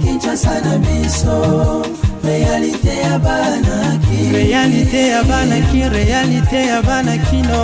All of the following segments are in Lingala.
Kinshasa na biso, réalité ya banaki, réalité ya banaki, réalité ya banakino.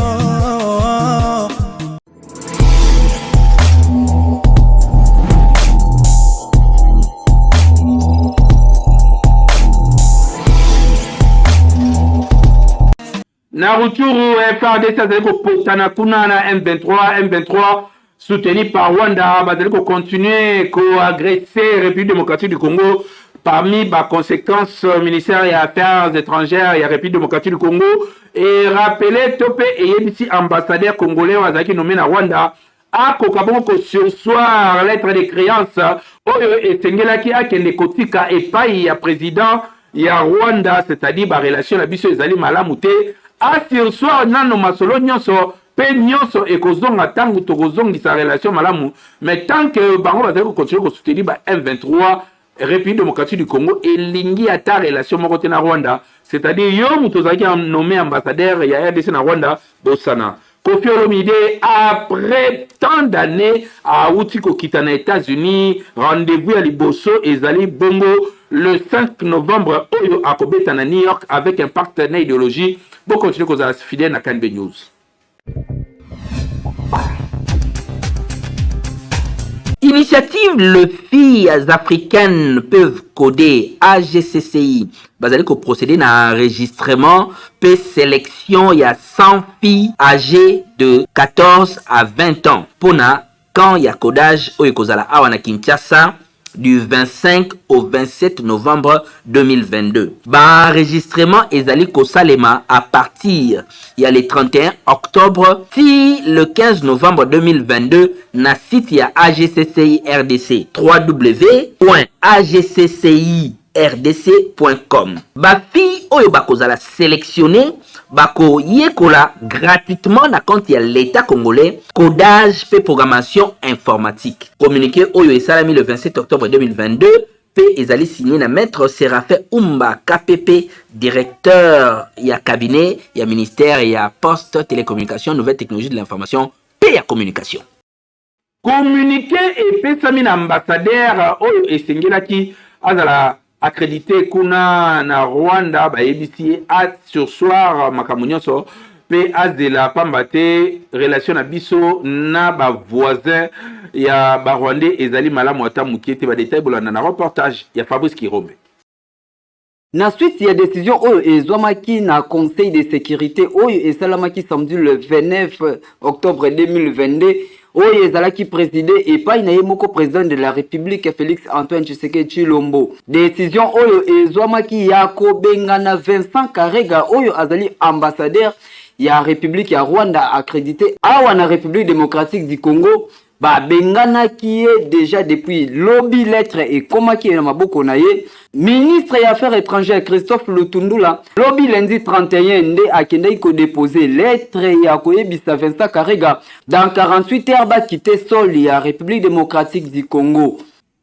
Na ruturu FARDC azali kopotana kuna na M23 soutenu par Rwanda bazali continuer agresser République démocratique du Congo parmi les conséquences ministère des Affaires étrangères et République démocratique du Congo et rappeler topé et yebisi ambassadeur congolais azali nommé na Rwanda a kokabon ko sursoir lettre de créance oyo esengelaki akende kotika epai ya président ya Rwanda, c'est-à-dire ba relation la biso ezali malamu te a sursoir nano masolo nyonso pe nyonso ekozonga tangu tokozongisa relation malamu, mais tant que bango bazali continuer ko soutenir ba M23 République démocratique du Congo elingi ata relation moko te na Rwanda, c'est-à-dire yo muto zaki nommé ambassadeur ya RDC na Rwanda bosana. Kofi Olomide, après tant d'années à outi kokita na États-Unis, rendez-vous à Liboso ezali bongo le 5 novembre oyo akobeta na New York avec un partenaire idéologie. Bon continuer kozala fidèle na Kanbe News. Initiative Le Filles Africaines peuvent coder AGCCI. Bazali ko procéder à enregistrement et sélection. Il y a 100 filles âgées de 14 à 20 ans. Pona quand il y a codage au Ekozala Awana Kinshasa du 25 au 27 novembre 2022. Enregistrement ezali kosalema à partir il y a le 31 octobre si le 15 novembre 2022 na site ya AGCCI RDC www.agcci.rdc.com. Ba fille oyo bakozala sélectionné bako yekola gratuitement na compte ya l'État congolais codage et programmation informatique. Communiqué oyo esalami le 27 octobre 2022 pe ezali signé na maître Séraphin Umba KPP, directeur ya cabinet ya ministère ya poste télécommunication nouvelles technologies de l'information pe ya communication. Communiqué et pesami na ambassadeur oyo esengelaki azala accrédité kuna na Rwanda ba yebisi a sur soir makamunyoso pe azela pambate relation na biso na ba voisin ya ba Rwandais ezali malamu ata mukiete ba détail bolanda na reportage ya Fabrice Kirombe. Na suite ya décision oyo ezwamaki na conseil de sécurité oyo esalamaki samedi le 29 octobre 2022 oyo ezalaki présidé epai na ye moko président de la République Félix Antoine Tshisekedi Tshilombo. Décision oyo ezwamaki ya kobengana Vincent Karega oyo azali ambassadeur ya République ya Rwanda accrédité awa na République démocratique du Congo. Ba bengana qui est déjà depuis lobby lettre et comment qui est na maboko na ye ministre des Affaires étrangères Christophe Lutundula lobby lundi 31 nde akendai ko déposer lettre ya koyebisa Vincent Karega dans 48 heures ba quitter sol ya République démocratique du Congo.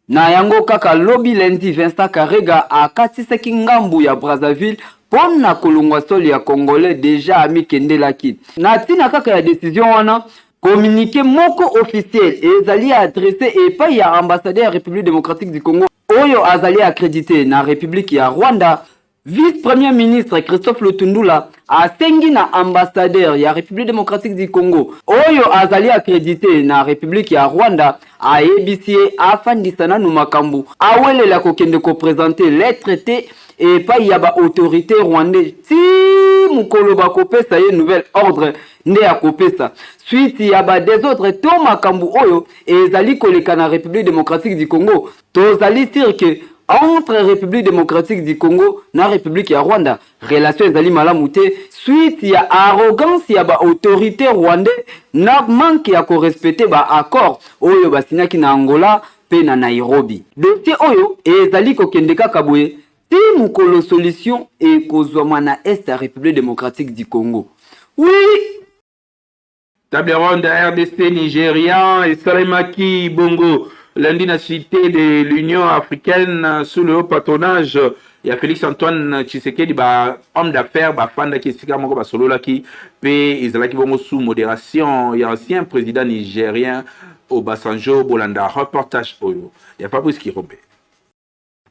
Na yango kaka lobby lundi Vincent Karega akatisaki ngambu ya Brazzaville pona kolongwa sol ya Congolais déjà ami kendelaki. Na tina kaka ya décision wana communiqué moko officiel ezali adressé et pas ya ambassadeur République démocratique du Congo oyo azali accrédité na République ya Rwanda. Vice-premier ministre Christophe Lutundula asengi na ambassadeur ya République démocratique du Congo oyo azali accrédité na République ya Rwanda ayebisi afandisa na makambu awelela kokende ko présenter lettre te et pas y a ba autorité rwandaise si mukolo ba kopesa ye nouvel ordre nde ya kopesa suite ya ba des autres to makambu oyo ezali koleka na République démocratique du Congo tozali dire que entre République démocratique du Congo na République ya Rwanda relation ezali malamu te suite ya arrogance ya ba autorité rwandaise na manque ya ko respecter ba accord oyo basinyaki na Angola pe na Nairobi. Dossier oyo ezali kokende kaka boye ti mukolo solution e kozwama na est ya République démocratique du Congo. Oui. Table ronde RDC nigérian et Salemaki Bongo, lundi na cité de l'Union africaine sous le haut patronage ya Félix Antoine Tshisekedi ba homme d'affaires ba fanda ki sika moko ba solo laki pe ezalaki bongo sous modération ya ancien président nigérien Obasanjo Bolanda. Reportage oyo ya Fabrice Kirombe.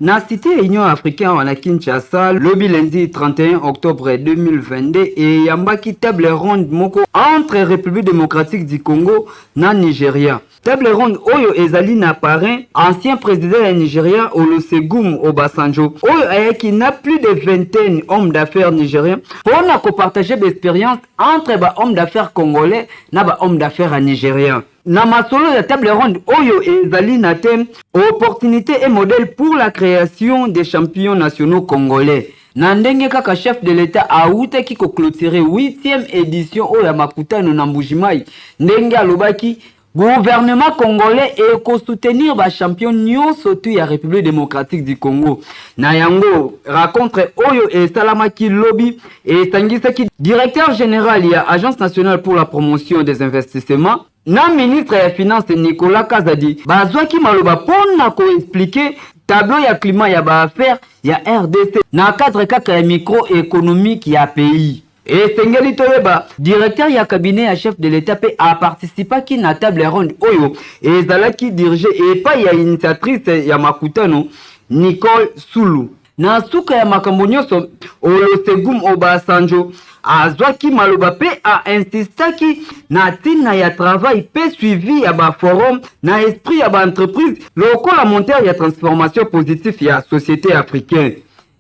Na cité Union africaine wana Kinshasa, lobi lundi 31 octobre 2022 et yambaki table ronde moko entre République démocratique du Congo na Nigeria. Table ronde oyo ezali na parrain ancien président ya Nigeria Olusegun Obasanjo. Oyo ayaki na plus de vingtaine hommes d'affaires nigériens pour na ko partager d'expérience entre ba hommes d'affaires congolais na ba hommes d'affaires nigériens. Na masolo ya table ronde oyo ezali na thème opportunité et modèle pour la création des champions nationaux congolais. Na ndenge kaka chef de l'État aouta ki ko clôturer 8e édition oyo ya makutano na Mbujimai. Ndenge alobaki gouvernement congolais et ko soutenir ba champion nyonso tu ya République démocratique du Congo. Na yango rencontre oyo et salamaki lobby et sangisaki directeur général ya Agence nationale pour la promotion des investissements. Na ministre ya finance Nicolas Kazadi bazwaki maloba pona ko expliquer tableau ya climat ya ba affaire ya RDC na cadre kaka ya microéconomique ya pays. Et Sengeli Toyeba, directeur ya cabinet ya chef de l'État pe a participé ki na table ronde oyo et zalaki dirige et pas ya initiatrice ya makutano Nicole Sulu. Na suka ya makambo nyonso Olusegun Obasanjo azwaki maloba pe a insistaki na tina ya travail pe suivi ya ba forum na esprit ya ba entreprise lokola monteur ya transformation positive ya société africaine.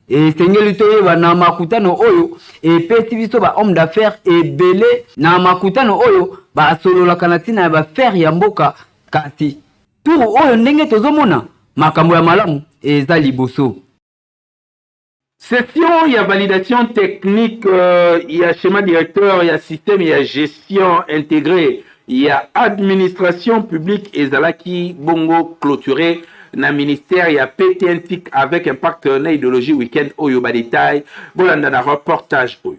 Et Sengeli Toyeba na makutano oyo et pesi biso ba homme d'affaires et belé na makutano oyo ba solola kanatina ya ba faire ya mboka kasi turu oyo ndenge tozomona makambo ya malamu eza liboso. Session, il y a validation technique, il y a schéma directeur, il y a système, il y a gestion intégrée, il y a administration publique et Zalaki Bongo clôturé. Dans le ministère, il y a PTNTIC avec un partenaire idéologie week-end Oyo Badetail. Voilà un reportage Oyo.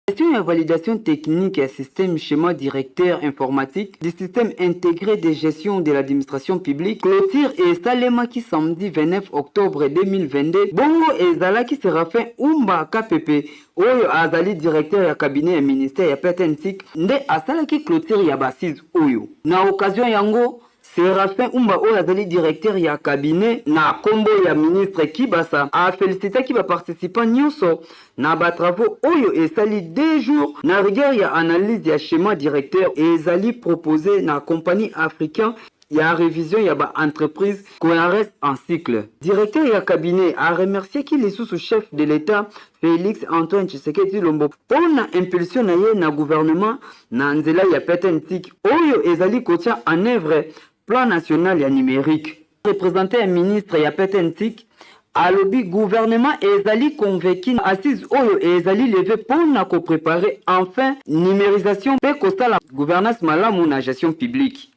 Question de validation technique et système schéma directeur informatique du système intégré de gestion de l'administration publique clôture et salema qui samedi 29 octobre 2022 bongo ezala qui sera fait umba KPP oyo azali directeur ya cabinet ya ministère ya PTNTIC nde asala qui clôture ya basis oyo na occasion yango Séraphin Umba oyo azali directeur ya cabinet na kombo ya ministre Kibasa a félicité qui va participer nyonso na ba travaux oyo esali 2 jours na rigueur ya analyse ya schéma directeur et ezali proposé na compagnie africaine ya révision ya ba entreprise qu'on reste en cycle. Directeur ya cabinet a remercié qui les sous-chef de l'État Félix Antoine Tshisekedi Lombo pour na impulsion na ye na gouvernement na nzela ya PTNTIC oyo ezali kotia en œuvre plan national ya numérique. Représenté un ministre ya PTNTIC a lobby gouvernement ezali convaincu assise oyo ezali levé pour na ko préparer enfin numérisation pe kosta la gouvernance malamu na gestion publique.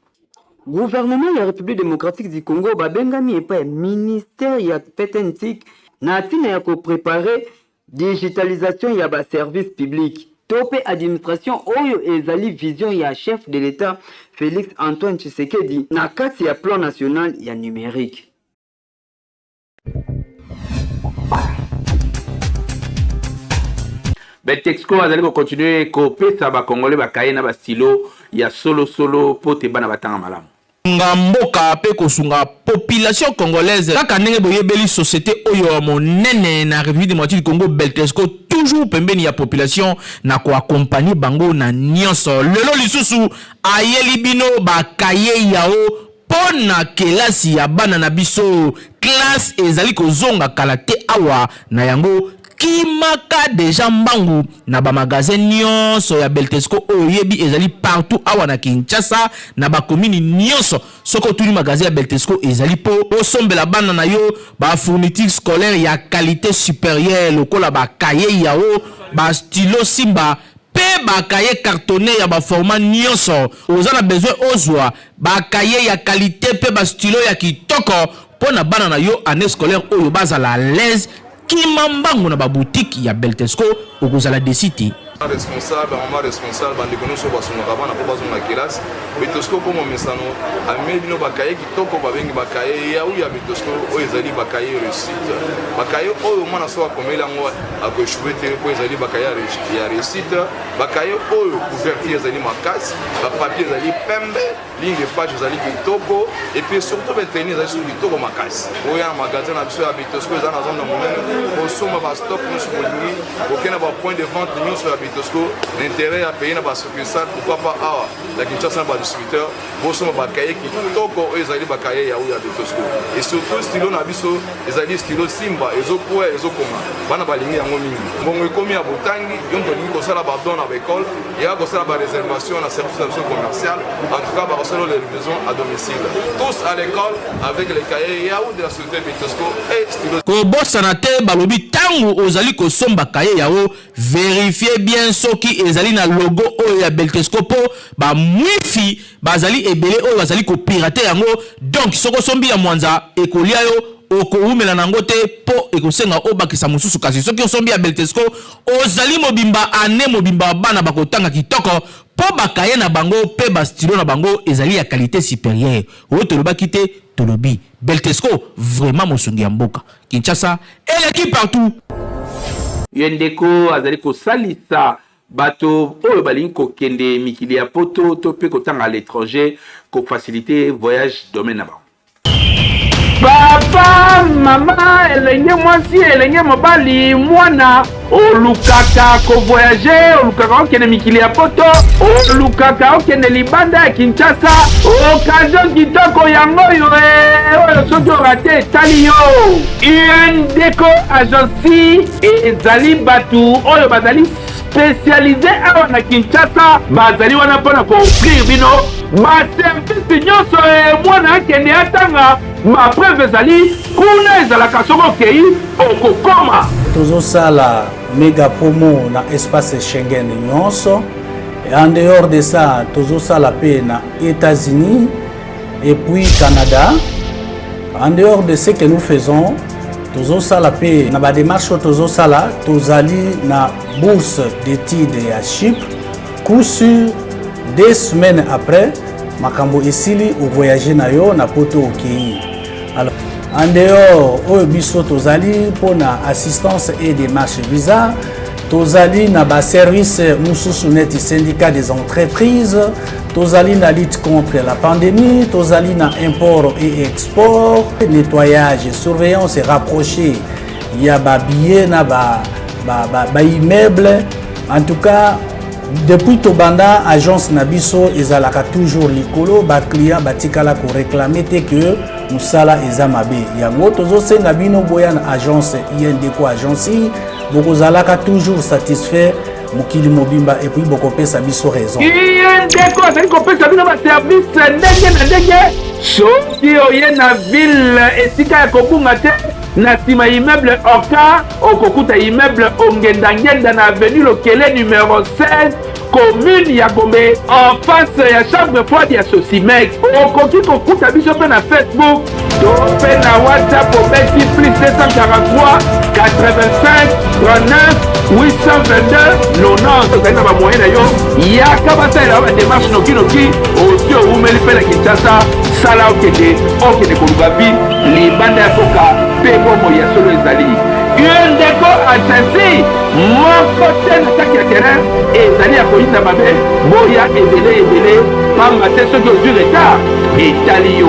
Gouvernement ya République démocratique du Congo babengami epa ministère ya PTNTIC na tina ya ko préparer digitalisation ya ba service public. Topé administration oyo ezali vision ya chef de l'État Félix Antoine Tshisekedi na kati ya plan national ya numérique. Betexco azali ko continuer ko pesa ba congolais ba kaina ba stylo ya solo pote bana batanga malamu. Ngamboka pe kosunga population congolaise kaka ndenge boyebeli société oyo monene na République démocratique du Congo Beltesco toujours pembeni ya population na ko accompagner bango na nyonso lelo lisusu ayeli bino bakaye yao pona kelasi ya bana na biso classe ezali kozonga kalate awa na yango kimaka deja mbangu na ba magasin nyonso ya Beltesco oyebi ezali partout awa na Kinshasa na ba commune nyonso soko tuni magasin ya Beltesco ezali po osombela bana na yo ba fourniture scolaire ya qualité supérieure lokola ba cahier yao ba stylo Simba pe ba cahier cartonné ya ba format nyonso ozana besoin ozwa ba cahier ya qualité pe ba stylo ya kitoko pona bana na yo année scolaire oyo bazala à l'aise kimambango na ba boutique ya Beltesco okozala de city responsable, maman responsable, bande kono so basonga bana po bazonga classe. Betosco comme mesano, amedino bakaye kitoko babengi bakaye ya uya betosco o ezali bakaye réussite. Bakaye o mwana so akomela ngo akochouer te ko ezali bakaye ya réussite. Bakaye o couverture ezali makasi, ba papier ezali pembe, ligne page ezali kitoko et puis surtout beteni ezali sur kitoko makasi. Oya magasin na biso ya betosco ezana zone monene, o soma ba stop no so bolingi, okena ba point de vente nyonso sur la l'intérêt à payer dans la succursale, pourquoi pas à la Kinshasa dans le distributeur, bon sont bakaye qui toko ezali bakaye ya uya Bitosco et surtout stylo na biso ezali stylo Simba ezokwa ezokoma bana balingi yango mingi bongo ekomi ya botangi yombo lingi kosala ba don na école et à kosala ba réservation na service commercial en tout cas ba kosala les livraisons à domicile tous à l'école avec les cahiers ya ou de la société Bitosco et stylo ko bossana te balobi tangu ozali ko somba kaye yao vérifiez bien soki ezali na logo oyo ya Beltesco po ba mwifi bazali ebele oyo bazali ko pirater yango donc soko sombi ya mwanza ekolia yo okoumela nango te po ekosenga obakisa mususu kasi soki osombi ya Beltesco ozali mobimba ane mobimba bana bakotanga kitoko po bakaye na bango pe ba stylo na bango ezali ya qualité supérieure o tolobaki te tolobi Beltesco vraiment mosungi ya mboka Kinshasa et l'équipe partout yendeko azali ko salisa bato oyo balingi kokende mikili ya poto to pe kotanga à l'étranger ko faciliter voyage domaine na bango. Papa, mama, elenge mwasi, elenge mobali, mwana, olukaka ko voyager, olukaka okende mikili ya poto, olukaka okende libanda ya Kinshasa, occasion kitoko yango yo, oyo soki orate tali yo. Yendeko agency ezali batu oyo bazali spécialisé awa na Kinshasa, bazali wana pona ko offrir bino ba service nyonso mwana akende atanga ma preuve ezali kuna ezalaka soko kei okokoma tozosala méga promo na espace Schengen nyonso et en dehors de ça tozosala pe na États-Unis et puis Canada. En dehors de ce que nous faisons tozosala pe na ba démarche tozosala tozali na bourse d'études à Chypre coup sûr 2 semaines après makambo esili au voyager na yo na poto okei. Alors en dehors oyo biso tozali pona assistance et démarche visa tozali na ba service mususu neti syndicat des entreprises tozali na lutte contre la pandémie tozali na import et export nettoyage surveillance rapprochée ya ba billet na ba immeuble. En tout cas depuis Tobanda agence Nabiso ezalaka toujours likolo ba client batikala ko réclamer te que musala ezamabe yango tozo senga bino boya na agence INDECO agence bokozalaka toujours satisfait mokili mobimba et puis bokopesa biso raison INDECO azali kopesa bino ba service ndenge na ndenge soki oye na ville esika ya kobunga te na sima immeuble Oka okokuta immeuble Ongendangenda na avenue Lokele numéro 16 commune ya Gombe en face ya chambre froide ya Sosimex. Okoki kokuta biso pe na Facebook to pe na WhatsApp au petit plus 743 85 39 822 90 ozali na bamoyen na yo yaka basalela ba démarche nokinoki osi oumeli mpe na Kinshasa sala okende koluka vi libanda ya koka mpe bomo ya solo ezali UNDECO agency moko te na kati ya terrain ezali ya koyinda mabe boya ebele pamba te soki ozwi retard etali yo.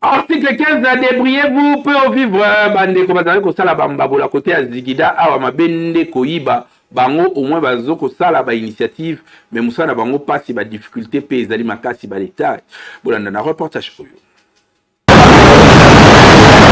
Article 15, débrouillez-vous pour vivre bande comme ça ko sala bambabola côté ya Zigida awa mabende koyiba bango au moins bazo ko sala ba initiative mais musala bango pasi ba difficulté pe ezali makasi ba l'état bolanda na reportage oyo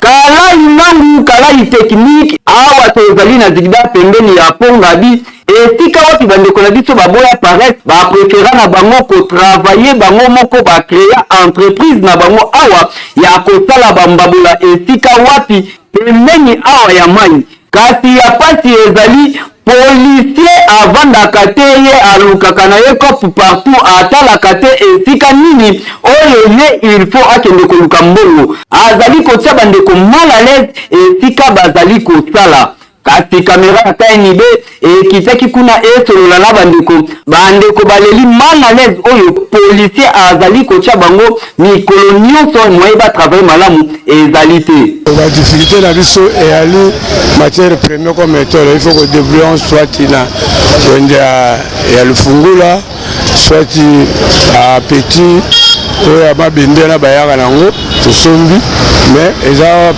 kalai nangu kalai technique awa tozali na Zigida pembeni ya Pongabi etika wapi bandeko na biso baboya paresse ba préféra na bango ko travailler bango moko ba créer entreprise na bango awa ya kosala bambabola etika wapi pembeni awa ya mai kasi ya pasi ezali policier avandaka te ye alukaka na ye kope partout atalaka te esika nini oyo ye il faut akende koluka mbongo azali kotia bandeko mal à l'aise esika bazali kosala kasi kamera ya KNB ekitaki kuna esolola na bandeko baleli mal à l'aise oyo policier azali kotia bango mikolo nyonso moye batravaille malamu ezali te. La difficulté na biso eyali matière première comme méthode, il faut que débrouillons soit na wende ya lufungula soit à petit oyo amabende na bayaka nango tosombi mais eza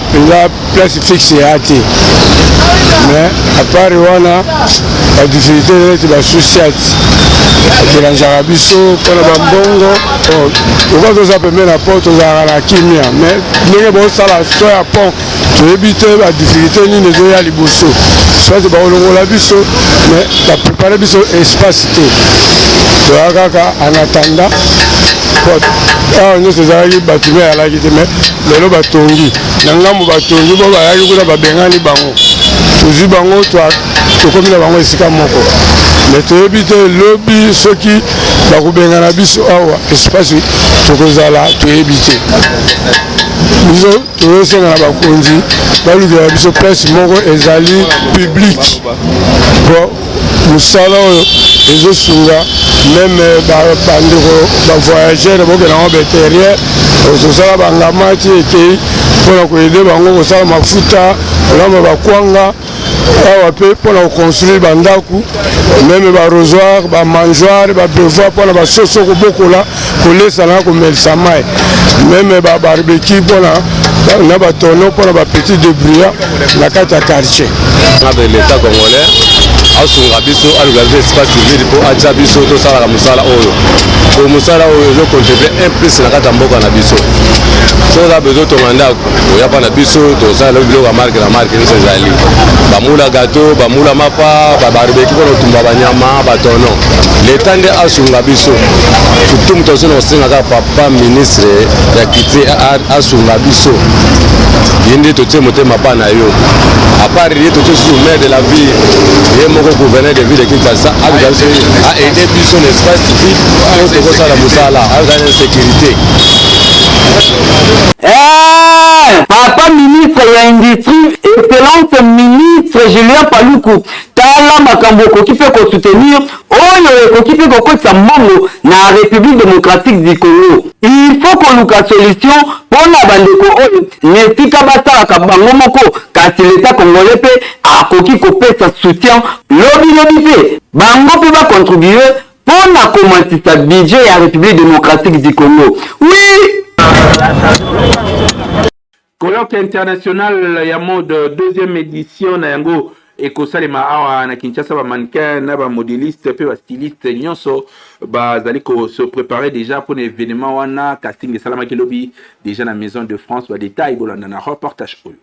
place fixe ya te. Mais à part wana la difficulté neti basociate ekelanzaka biso mpona bambongo oka toza pembe na pont tozalaka na kimia mais ndenge bosala so ya pont toyebi te badifficulté nini ezoya liboso soit bakolongola biso mais baprépare biso espace te toya kaka en attendant awa nyonso ezalaki bato me eyalaki te mais lelo batongi na ngambo batongi bo bayaki kuna babengani bango tozwi bango tokomi na bango esika moko mais toyebi te lobi soki bakobengana biso awa espace tokozala toyebi te biso tozosenga na bakonzi balukela biso place moko ezali publique bon mosala oyo ezosunga meme bandeko bavoyagere bokenda ngo baintérieur tosala bangama ti ekei mpona koyede bango kosala mafuta olamba bakwanga awa mpe mpona koconstruire bandako meme barosoir bamangeoire babevoir mpona basoso kobokola kolesa na komelisa mai meme babarbeki mpona na batono mpona bapetit débrouillard na kati ya quartier l'état congolais asunga biso alugalize espace civil mpo atia biso tosalaka mosala oyo po mosala oyo ezocontribue implice na kati ya mboka na biso soza bezo tonga ndako oya mpa na biso tosala biloko ya marke na marke nyonso ezali bamula gato bamula mapa babarbeki mpona kotumba banyama batono leta nde asunga biso surtout moto oso na osengaka papa ministre ya culture asunga biso ye nde totie motema mpa na yo apart ye totie susu maire de la ville ye moko gouverneur de ville de Kinshasa aide biso na espace civil oyo tokosala mosala ayokana insécurité. Papa ministre ya industrie excellence ministre Julien Paluku tala makambo okoki mpe kosoutenir oyo ekoki mpe kokotisa mbongo na République démocratique du Congo. Il faut koluka solution mpona bandeko oyo nesika basalaka bango moko kasi l'État congolais mpe akoki kopesa soutien lobi mpe bango mpe bacontribue mpona komatisa budget ya République démocratique du Congo. Oui. Colloque international ya mode deuxième édition na yango ekosalema awa na Kinshasa ba mannequin na ba modéliste pe ba styliste nyonso bazali ko se préparer déjà pour l'événement wana casting salama kilobi déjà na maison de France ba détail bolanda na reportage oyo.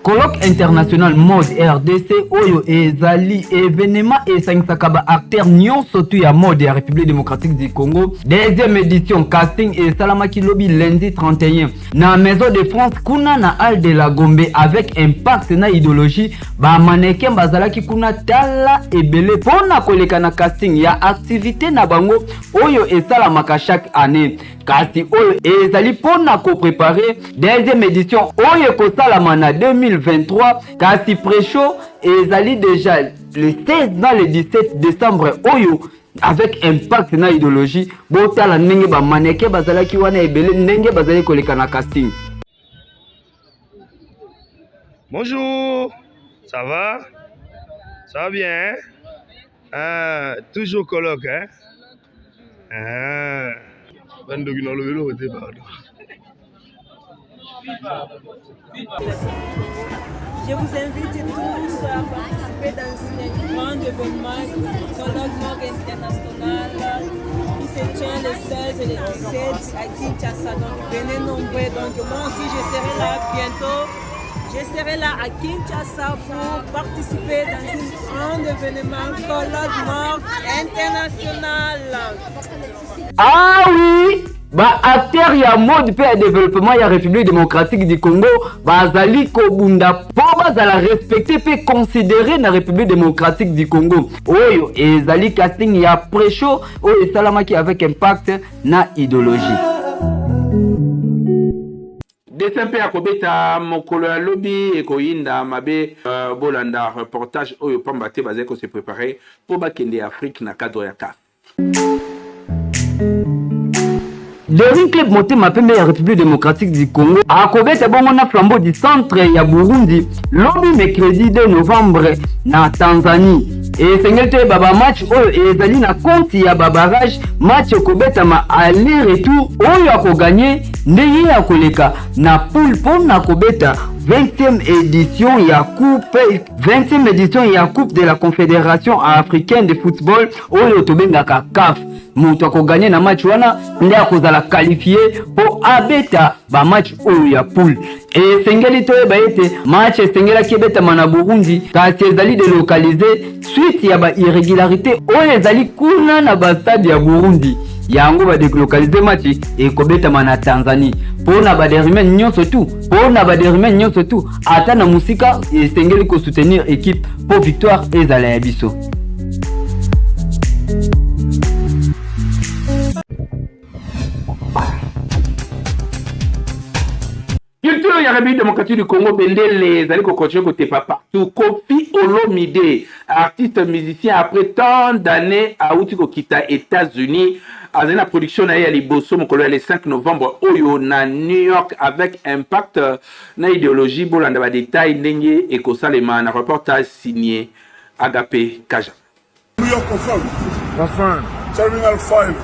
Colloque international mode RDC oyo ezali événement esangisaka ba acteur nyonso tu ya mode ya République démocratique du Congo. Deuxième édition casting et salamaki lobby lundi 31 na maison de France kuna na Hall de la Gombe avec impact na idéologie ba mannequin bazalaki kuna tala ebele pona koleka na casting ya activité na bango oyo esalamaka chaque année. Kasi oyo ezali pona ko préparer deuxième édition oyo kosalama na 2023 kasi pré-show ezali déjà le 16 dans le 17 décembre oyo avec impact na idéologie botala ndenge ba mannequin bazalaki wana ebele ndenge bazali koleka na casting. Bonjour, ça va? Ça va bien? Toujours colloque, hein? Je vous invite tous à participer dans un grand événement, colloque Mode international, qui se tient le 16 et le 17 à Kinshasa. Donc venez nombreux. Donc moi aussi je serai là bientôt. Je serai là à Kinshasa pour participer dans un grand événement, colloque Mode international. Ah oui! Ba acteur ya mode pe ya développement ya République démocratique du Congo bazali ko bunda po bazala respecté pe considéré na République démocratique du Congo. Oyo ezali casting ya pré-show oyo esalamaki avec impact na idéologie. Dessin pe akobeta mokolo ya lobi ekoyinda mabe bolanda reportage oyo pamba te bazali ko se préparer pour bakende Afrique na cadre ya CAF. Le club Motema Pembe ya République démocratique du Congo akobeta bongo na flambeau du centre ya Burundi lobi mercredi 2 novembre na Tanzanie. Et sengeli to baba match oyo ezali na compte ya babarage match okobeta ma aller retour oyo akoganye ndeye akoleka na poule pour na kobeta 20e édition ya coupe de la Confédération africaine de football oyo tobengaka CAF. Moto akoganye na match wana nde akozala qualifié pour abeta ba match oyo ya poule. Et sengeli to ete match sengela kebeta mana Burundi kasi ezali délocalisé suite ya ba irrégularité oyo ezali kuna na ba stade ya Burundi. Yango ba délocaliser match et kobeta mana Tanzanie. Pona ba derimen nyonso tout. Ata na musika sengeli ko soutenir équipe pour victoire ezala ya biso. Culture ya République démocratique du Congo bendele zali ko continuer côté partout. Kofi Olomide, artiste musicien après tant d'années à Outiko kita États-Unis, a la production na ya liboso mokolo le 5 novembre oyo na New York avec impact na idéologie bolanda ba détail ndenge ekosalema na reportage signé Agapé Kaja. New York confirmed. Terminal 5.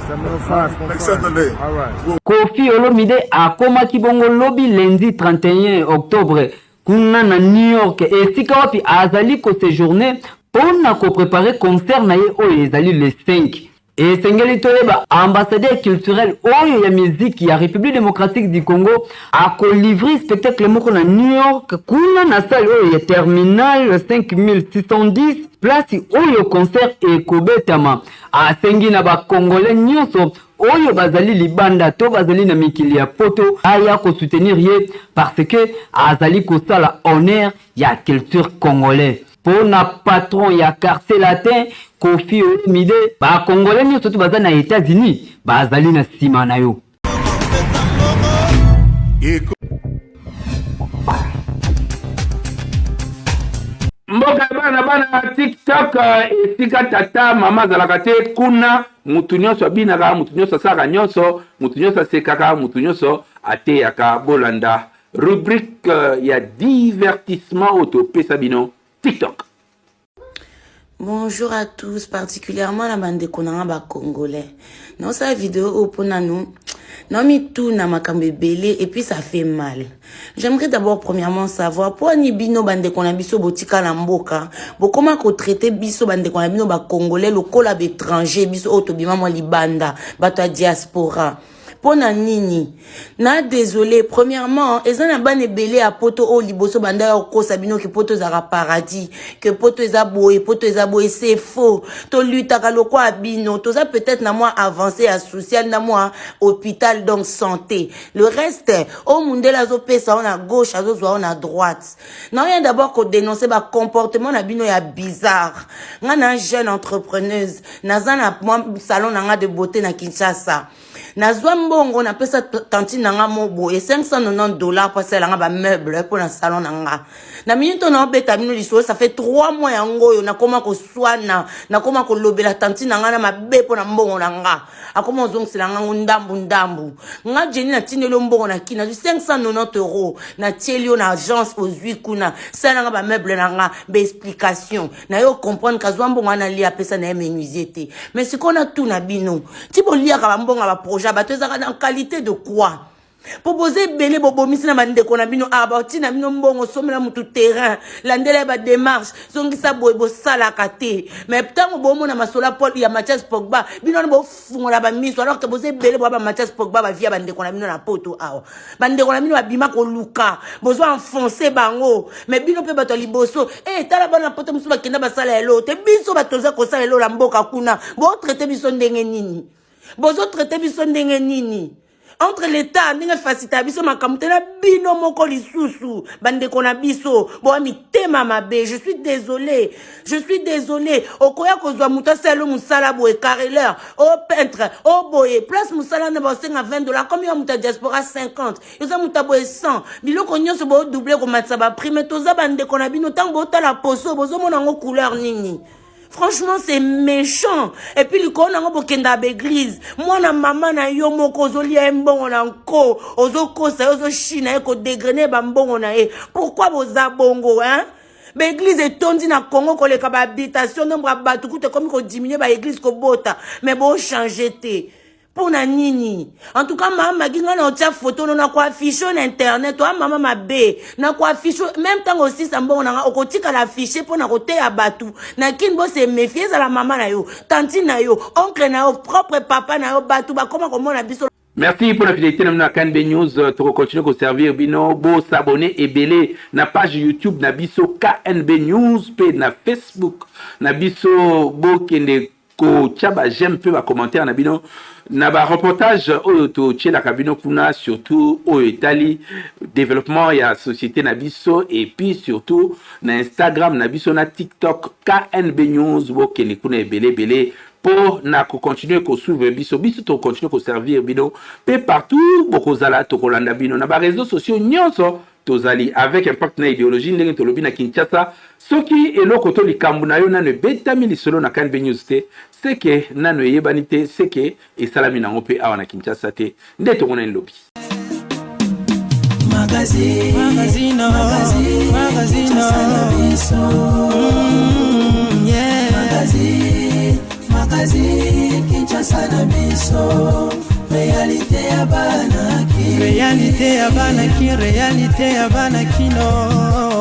Next Saturday. All right. Kofi Olomide akomaki bongo lobi lundi 31 octobre kuna na New York esika wapi azali ko séjourner pona ko préparer concert na ye oyo ezali le 5. Et sengeli toyeba ambassadeur culturel oyo ya musique ya République démocratique du Congo ako livrer spectacle moko na New York kuna na salle oyo ya terminal 5610 place oyo concert ekobetama asengi na ba congolais nyonso oyo bazali libanda to bazali na mikili ya poto aya ko soutenir ye parce que azali ko sala honneur ya culture congolais. Pour na patron ya quartier latin Kofi Olomide ba congolais nyonso to bazali na États-Unis bazali na sima na yo. Mboka bana TikTok esika tata mama zalaka te kuna mutu nyonso abinaka mutu nyonso asaka nyonso mutu nyonso asekaka mutu nyonso ateyaka bolanda rubrique ya divertissement autopesa bino TikTok. Bonjour à tous, particulièrement la bande de Konanga congolais. Dans sa vidéo au Ponano, non mi tout na makambe belé et puis ça fait mal. J'aimerais d'abord premièrement savoir pour ni bino bande konabiso botika na mboka, bo comment ko traiter biso bande konabino ba congolais lokola étranger biso otobima mo libanda, bato diaspora. Pona nini na désolé premièrement ezana bane belé à poto o liboso banda ko sabino ke poto za paradis que poto ezaboye c'est faux to luta kaloko abino to za peut-être na moi avancé à social na moi hôpital donc santé le reste au mundela zo pesa on à gauche azo zo on à droite non rien d'abord ko dénoncer ba comportement na bino ya bizarre ngana jeune entrepreneuse nazana moi salon nga de beauté na Kinshasa Nazwa mbongo na pesa tantine nga mobo et $590 pour ça nga ba meuble pour na salon nga. Na minute na obeta bino liso ça fait 3 mois yango yo na koma ko swana na koma ko lobela tantine nga na mabe pour na mbongo na nga. Akoma ozongisa nga ndambu. Nga jeni na tinelo mbongo na kina €590 na tielio na agence aux huit kuna. Ça nga ba meuble na nga ba explication. Na yo comprendre kazwa mbongo na lia pesa na menuisier. Mais ce qu'on a tout na bino. Tibo lia ka mbongo ba projet en qualité de quoi? Proposer belé bobo misina bande kona bino abati na bino mbongo somela mutu terrain landela ba démarche songisa boybo sala kate mais tant bomo na masola Paul ya Mathias Pogba bino bo fungola ba miso alors que boze belé bo ba Mathias Pogba ba via bande kona bino na poto awa bande kona bino abima ko luka bozo enfoncer bango mais bino pe bato liboso tala bana poto musu ba kenda ba sala elo te biso batoza ko sala elo la mboka kuna bo traiter biso ndenge nini bozo traiter biso ndenge nini entre l'état ndenge facilita biso makamute na bino moko lisusu bandeko na biso bo mitema mabe. Je suis désolé okoya kozwa muto selo musala boye carreleur au peintre au boye place musala na ba senga $20 comme ya muta diaspora 50 yoza muta boye 100 biloko nyonso bo doubler ko matsa ba prime toza bandeko na bino tango otala poso bozo mona ngo couleur nini. Franchement, c'est méchant. Et puis, le con a bokenda l'église. Moi, na maman na yo moko zoli mbongo na nko. Ozo kosa, ozo china, eko dégrainer bambongo na e. Pourquoi vos abongo, hein? L'église est tondi na Congo, ko leka ba habitation, nombre batu koute comme ko diminuer ba église ko bota. Mais bon, changer te. Pour na nini. En tout cas, maman ginga na otia photo na ko afficher na internet, toi maman mabe. Na ko afficher même temps aussi sambo na okotika la afficher pour na côté ya batu. Na kinbo se méfier za la maman na yo, tanti na yo, oncle na yo, propre papa na yo batu ba comment na biso. Merci pour la fidélité na KNB News. Tu continuer à servir bino bo s'abonner et belé na page YouTube na biso KNB News pe na Facebook na biso bo kende ko chaba j'aime peu ba commentaire na bino na ba reportage oyo to tchela kabino kuna surtout oyo Italie développement ya société na biso et puis surtout na Instagram na biso na TikTok KNB News bo kende kuna belé pour na continuer à suivre biso to continuer à servir bino pe partout boko zala to kolanda bino na ba réseaux sociaux nyonso tozali avec impact na idéologie ndenge to lobi na Kinshasa soki eloko to likambu na yo na ne betami lisolo na KNB News te c'est que na no yebani te c'est que esalami nango pe awa na Kinshasa te nde to ngona lobi magazine Kinshasa na biso réalité ya banaki réalité ya banaki no